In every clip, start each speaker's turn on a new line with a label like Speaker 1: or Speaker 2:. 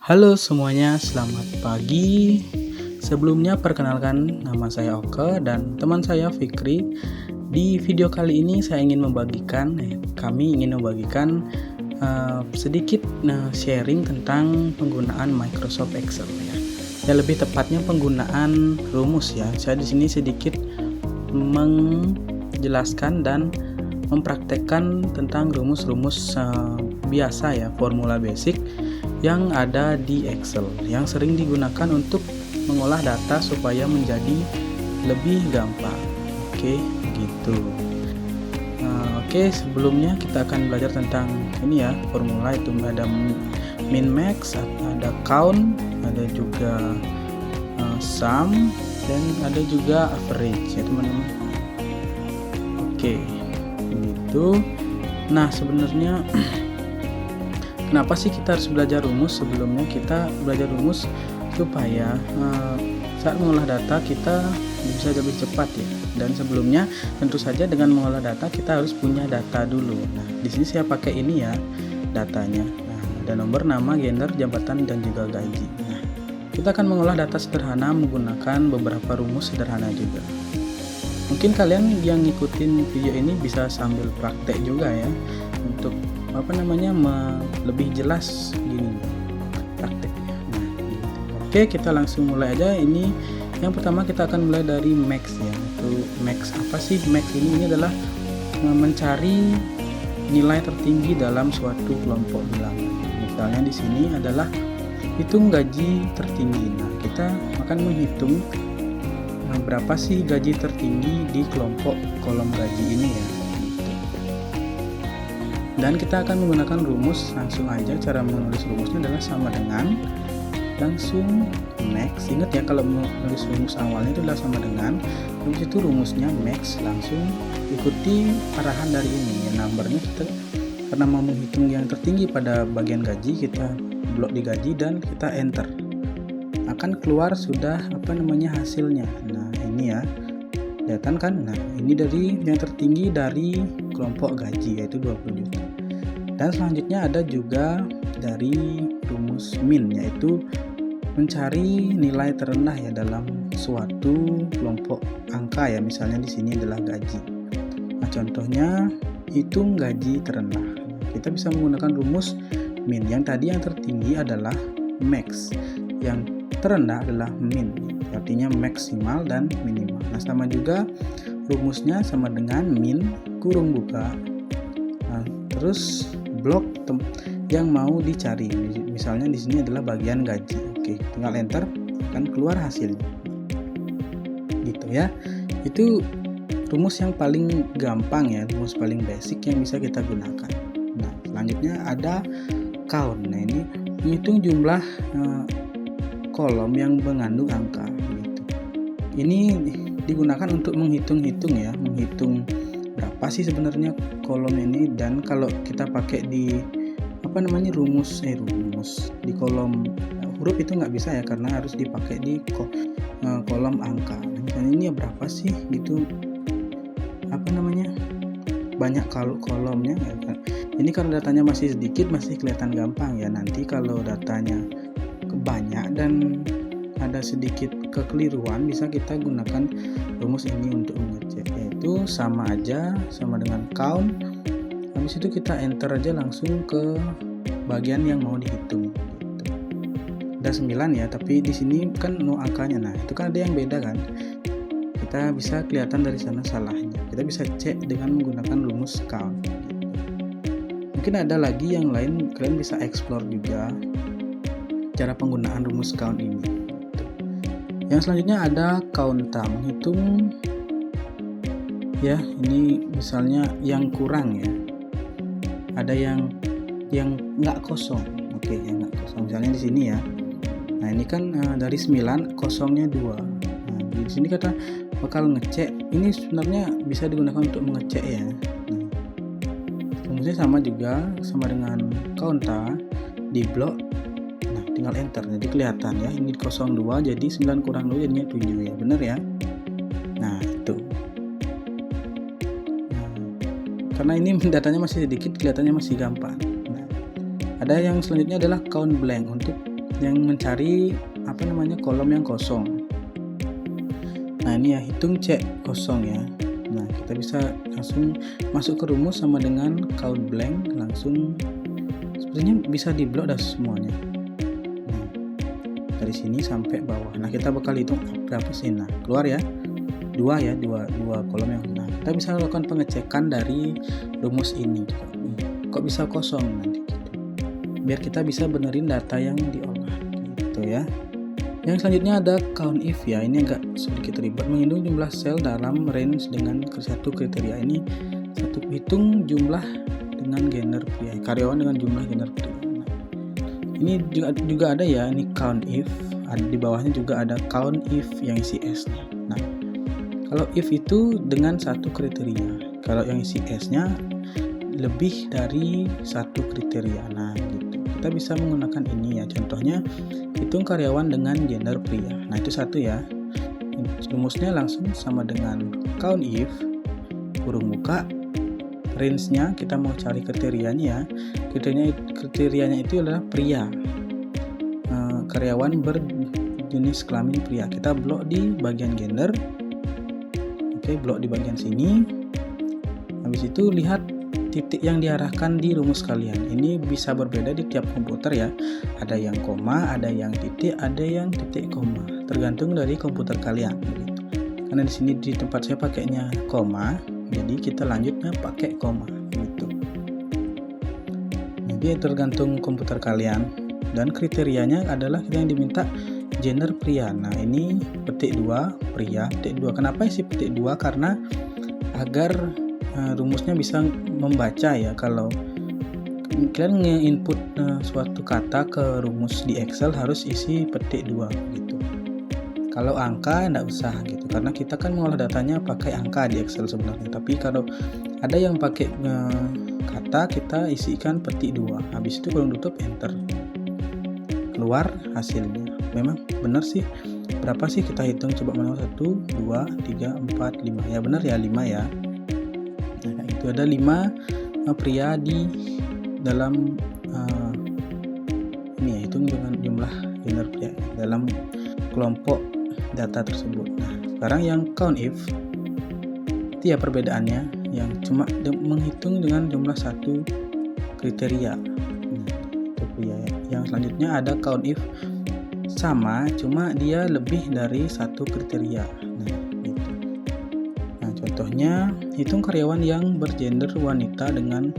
Speaker 1: Halo semuanya, selamat pagi. Sebelumnya perkenalkan, nama saya Oke dan teman saya Fikri. Di video kali ini kami ingin membagikan sedikit sharing tentang penggunaan Microsoft Excel ya. Ya, lebih tepatnya penggunaan rumus ya. Saya di sini sedikit menjelaskan dan mempraktekkan tentang rumus-rumus biasa ya, formula basic yang ada di Excel yang sering digunakan untuk mengolah data supaya menjadi lebih gampang. Oke, gitu. Sebelumnya kita akan belajar tentang ini ya, formula itu ada min max, ada count, ada juga sum, dan ada juga average ya teman-teman. Oke, gitu. Nah, sebenarnya kenapa sih kita harus belajar rumus? Sebelumnya kita belajar rumus supaya saat mengolah data kita bisa lebih cepat ya. Dan sebelumnya tentu saja dengan mengolah data kita harus punya data dulu. Nah, di sini saya pakai ini ya datanya. Nah, ada nomor, nama, gender, jabatan, dan juga gaji. Nah, kita akan mengolah data sederhana menggunakan beberapa rumus sederhana juga. Mungkin kalian yang ngikutin video ini bisa sambil praktek juga ya untuk lebih jelas gini prakteknya. Nah, gitu. Oke, kita langsung mulai aja. Ini yang pertama kita akan mulai dari max ya. Itu max apa sih? Max ini adalah mencari nilai tertinggi dalam suatu kelompok bilangan. Misalnya di sini adalah hitung gaji tertinggi. Nah, kita akan menghitung berapa sih gaji tertinggi di kelompok kolom gaji ini ya. Dan kita akan menggunakan rumus langsung aja. Cara menulis rumusnya adalah sama dengan langsung max. Ingat ya, kalau menulis rumus awalnya itu adalah sama dengan, terus itu rumusnya max, langsung ikuti arahan dari ini ya. Numbernya kita karena mau menghitung yang tertinggi pada bagian gaji, kita blok di gaji dan kita enter. Akan keluar sudah hasilnya. Nah, ini ya. Kelihatan kan? Nah, ini dari yang tertinggi dari kelompok gaji yaitu 20 juta. Dan selanjutnya ada juga dari rumus min, yaitu mencari nilai terendah ya dalam suatu kelompok angka ya. Misalnya di sini adalah gaji. Nah, contohnya hitung gaji terendah. Kita bisa menggunakan rumus min. Yang tadi yang tertinggi adalah max, yang terendah adalah min, artinya maksimal dan minimal. Nah, sama juga rumusnya sama dengan min kurung buka, nah, terus blok yang mau dicari. Misalnya di sini adalah bagian gaji. Oke, tinggal enter, akan keluar hasilnya. Gitu ya. Itu rumus yang paling gampang ya, rumus paling basic yang bisa kita gunakan. Nah, selanjutnya ada count. Nah, ini menghitung jumlah kolom yang mengandung angka gitu. Ini digunakan untuk menghitung ya, menghitung berapa sih sebenarnya kolom ini. Dan kalau kita pakai di rumus di kolom huruf itu nggak bisa ya, karena harus dipakai di kolom angka. Misalnya ini berapa sih gitu, banyak kolomnya ya kan. Ini kalau datanya masih sedikit masih kelihatan gampang ya. Nanti kalau datanya banyak dan ada sedikit kekeliruan, bisa kita gunakan rumus ini untuk mengecek, yaitu sama dengan count. Habis itu kita enter aja langsung ke bagian yang mau dihitung gitu. Ada 9 ya, tapi di sini kan no angkanya. Nah, itu kan ada yang beda kan, kita bisa kelihatan dari sana salahnya. Kita bisa cek dengan menggunakan rumus count gitu. Mungkin ada lagi yang lain, kalian bisa explore juga cara penggunaan rumus count ini. Yang selanjutnya ada counta, menghitung ya. Ini misalnya yang kurang ya, ada yang nggak kosong. Oke, yang nggak kosong misalnya di sini ya. Nah, ini kan dari 9 kosongnya 2. Nah, di sini kita bakal ngecek. Ini sebenarnya bisa digunakan untuk mengecek ya. Nah, rumusnya sama dengan counta, di blok. Tinggal enter, jadi kelihatan ya, ini 02 jadi 9 kurang 2 jadinya 7 ya, bener ya. Nah, itu karena ini datanya masih sedikit, kelihatannya masih gampang. Nah, ada yang selanjutnya adalah count blank, untuk yang mencari kolom yang kosong. Nah ini ya, hitung cek kosong ya. Nah kita bisa langsung masuk ke rumus sama dengan count blank, langsung sebenarnya bisa diblok dah semuanya. Nah, dari sini sampai bawah. Nah kita bakal hitung berapa sih. Nah keluar ya dua kolom yang. Nah kita bisa lakukan pengecekan dari rumus ini. Kok bisa kosong nanti gitu. Biar kita bisa benerin data yang diolah gitu ya. Yang selanjutnya ada count if ya. Ini agak sedikit ribet, menghitung jumlah sel dalam range dengan satu kriteria. Ini hitung jumlah dengan gender pria, karyawan dengan jumlah gender pria. Nah, ini juga ada ya, ini count if. Ada di bawahnya juga ada count if yang isi S. Nah, kalau if itu dengan satu kriteria, kalau yang isi S-nya lebih dari satu kriteria. Nah, gitu. Kita bisa menggunakan ini ya. Contohnya hitung karyawan dengan gender pria. Nah, itu satu ya. Rumusnya langsung sama dengan count if kurung buka, range-nya kita mau cari kriterianya ya. Kriterianya itu adalah pria. Karyawan berjenis kelamin pria. Kita blok di bagian gender. Oke, blok di bagian sini. Habis itu lihat titik yang diarahkan di rumus kalian. Ini bisa berbeda di tiap komputer ya. Ada yang koma, ada yang titik, ada yang titik koma. Tergantung dari komputer kalian. Begitu. Karena di sini di tempat saya pakainya koma, jadi kita lanjutnya pakai koma. Gitu. Jadi tergantung komputer kalian. Dan kriterianya adalah kita yang diminta gender pria. Nah ini petik 2 pria, petik 2. Kenapa sih petik 2? Karena agar rumusnya bisa membaca ya. Kalau kalian nge-input suatu kata ke rumus di Excel harus isi petik 2 gitu. Kalau angka enggak usah gitu, karena kita kan mengolah datanya pakai angka di Excel sebenarnya. Tapi kalau ada yang pakai kata, kita isikan petik 2. Habis itu kurung tutup enter. Keluar hasilnya. Memang benar sih. Berapa sih kita hitung, coba manual 1 2 3 4 5. Ya benar ya 5 ya. Nah, itu ada 5 pria di dalam ini ya, hitung dengan jumlah gender pria dalam kelompok data tersebut. Nah, sekarang yang count if itu ya perbedaannya, yang cuma menghitung dengan jumlah satu kriteria. Itu pria ya. Yang selanjutnya ada count if sama, cuma dia lebih dari satu kriteria. Contohnya, hitung karyawan yang bergender wanita dengan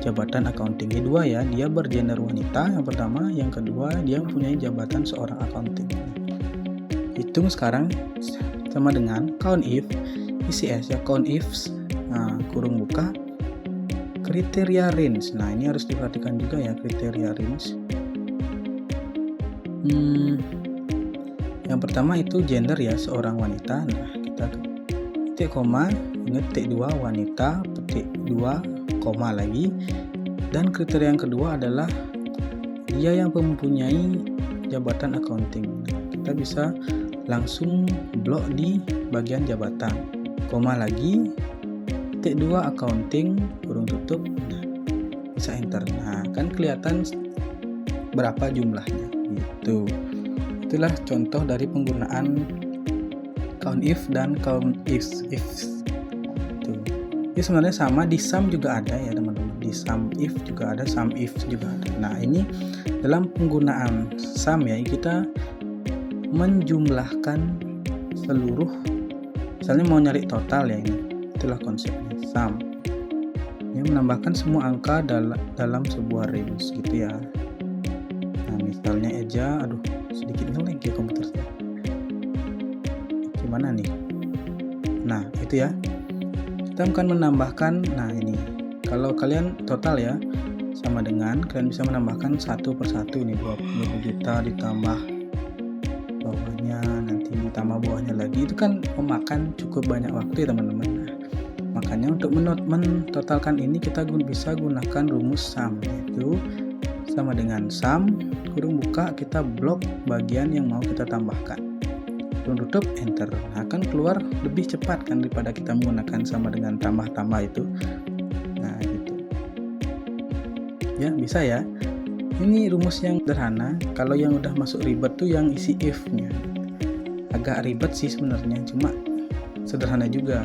Speaker 1: jabatan accounting. Ini dua ya, dia bergender wanita yang pertama, yang kedua dia mempunyai jabatan seorang accounting. Hitung sekarang sama dengan count if isi S ya, count ifs kurung buka kriteria range. Nah ini harus diperhatikan juga ya, kriteria range. Yang pertama itu gender ya, seorang wanita. Nah kita petik koma, ingat petik 2 wanita, petik 2 koma lagi, dan kriteria yang kedua adalah dia yang mempunyai jabatan accounting. Kita bisa langsung blok di bagian jabatan, koma lagi, petik 2 accounting kurung tutup, nah, bisa enter. Nah kan kelihatan berapa jumlahnya gitu. Itulah contoh dari penggunaan count if dan count ifs. Ini sebenarnya sama, di sum juga ada ya teman-teman. Di sum if juga ada, sum if juga ada. Nah ini dalam penggunaan sum ya, kita menjumlahkan seluruh, misalnya mau nyari total ya, ini itulah konsepnya sum. Ini menambahkan semua angka dalam sebuah range gitu ya. Nah misalnya aja, aduh sedikit ngelag ya komputer saya. Gimana nih? Nah itu ya, kita akan menambahkan. Nah ini kalau kalian total ya, sama dengan kalian bisa menambahkan satu persatu. Ini 20 juta ditambah bawahnya, nanti ditambah bawahnya lagi. Itu kan memakan cukup banyak waktu ya teman-teman. Nah, makanya untuk mentotalkan ini kita bisa gunakan rumus sum, yaitu sama dengan sum kurung buka, kita blok bagian yang mau kita tambahkan, kurung tutup enter. Nah, akan keluar lebih cepat kan daripada kita menggunakan sama dengan tambah-tambah itu. Nah gitu ya, bisa ya. Ini rumus yang sederhana. Kalau yang udah masuk ribet tuh yang isi if-nya. Agak ribet sih sebenarnya, cuma sederhana juga.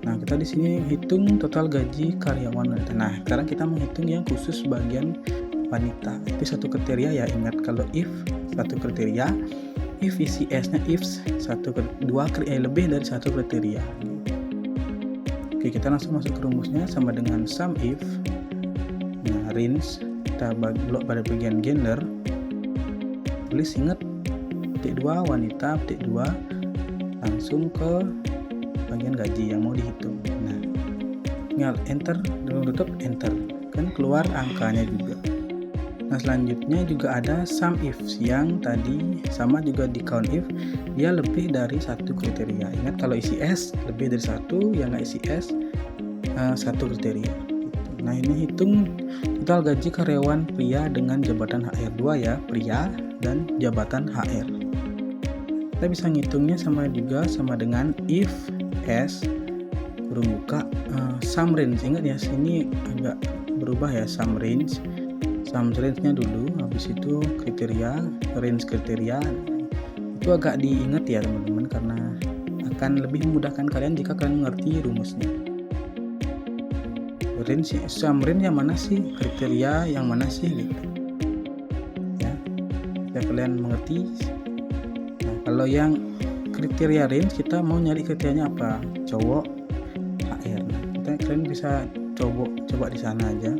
Speaker 1: Nah, kita di sini hitung total gaji karyawan wanita. Nah, sekarang kita menghitung yang khusus bagian wanita. Itu satu kriteria ya, ingat kalau if satu kriteria, if isi s-nya if lebih dari satu kriteria. Oke, kita langsung masuk ke rumusnya sama dengan sum if. Nah, range kita blok pada bagian gender. Tulis ingat petik 2 wanita, petik 2 langsung ke bagian gaji yang mau dihitung. Nah, tinggal enter, tutup enter, kan keluar angkanya juga. Nah, selanjutnya juga ada sum if yang tadi sama juga di count if dia lebih dari satu kriteria. Ingat kalau isi s lebih dari satu, yang nggak isi s satu kriteria. Nah, ini hitung total gaji karyawan pria dengan jabatan HR2 ya, pria dan jabatan HR. Kita bisa ngitungnya sama dengan if s kurung buka sum range. Ingat ya, sini agak berubah ya, sum range-nya dulu, habis itu kriteria, range kriteria. Itu agak diingat ya teman-teman, karena akan lebih memudahkan kalian jika kalian mengerti rumusnya. Sum range yang mana sih, kriteria yang mana sih gitu ya, biar kalian mengerti. Nah, kalau yang kriteria range kita mau nyari kriterianya apa, cowok HR. Nah, kalian bisa coba di sana aja.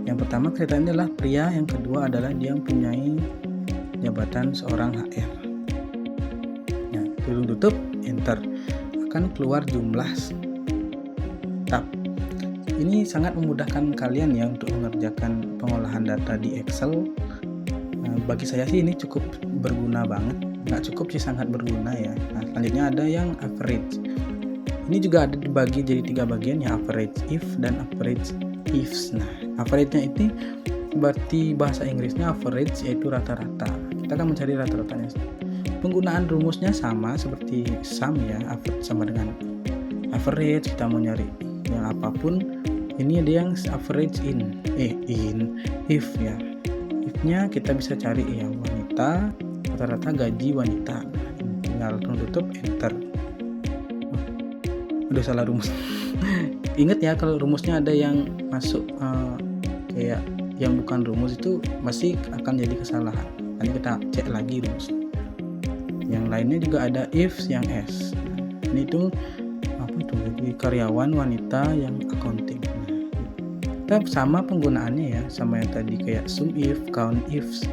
Speaker 1: Yang pertama kriterianya adalah pria, yang kedua adalah dia mempunyai jabatan seorang HR. Nah, tutup enter, akan keluar jumlah tab. Ini sangat memudahkan kalian ya untuk mengerjakan pengolahan data di Excel. Bagi saya sih ini cukup berguna banget. Nggak cukup sih, sangat berguna ya. Nah, selanjutnya ada yang average. Ini juga ada dibagi jadi 3 bagian ya, average if dan average ifs. Nah, average-nya ini berarti bahasa Inggrisnya average, yaitu rata-rata. Kita akan mencari rata-ratanya. Penggunaan rumusnya sama seperti sum ya, average sama dengan average. Kita mau nyari yang apapun, ini ada yang average if ya. If-nya kita bisa cari yang wanita, rata-rata gaji wanita. Tinggal tutup enter. Udah salah rumus. Ingat ya, kalau rumusnya ada yang masuk kayak yang bukan rumus itu masih akan jadi kesalahan. Nanti kita cek lagi rumus. Yang lainnya juga ada if yang s. Ini tuh jadi karyawan wanita yang accounting. Tetap sama penggunaannya ya, sama yang tadi kayak sum if, count ifs.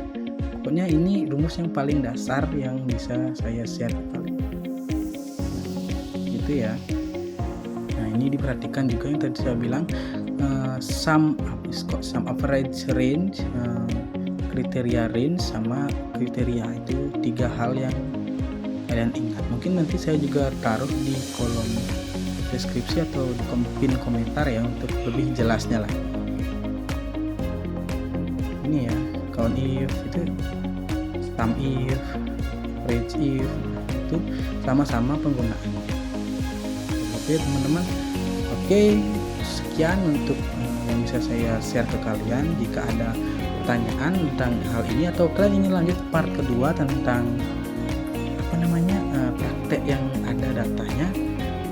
Speaker 1: Pokoknya ini rumus yang paling dasar yang bisa saya share ke kalian. Gitu ya. Nah, ini diperhatikan juga yang tadi saya bilang sum average range, kriteria range sama kriteria, itu 3 hal yang kalian ingat. Mungkin nanti saya juga taruh di kolom deskripsi atau di pin komentar ya untuk lebih jelasnya lah. Ini ya, count if itu, sum if, average if, itu sama-sama penggunaannya. Oke teman-teman, oke, sekian untuk yang bisa saya share ke kalian. Jika ada pertanyaan tentang hal ini atau kalian ingin lanjut part kedua tentang praktek yang ada datanya,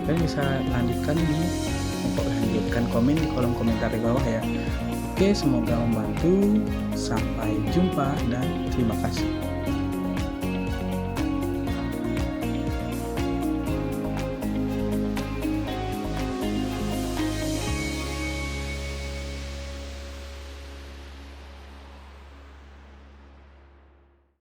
Speaker 1: kalian bisa lanjutkan komen di kolom komentar di bawah ya. Oke, semoga membantu. Sampai jumpa dan terima kasih.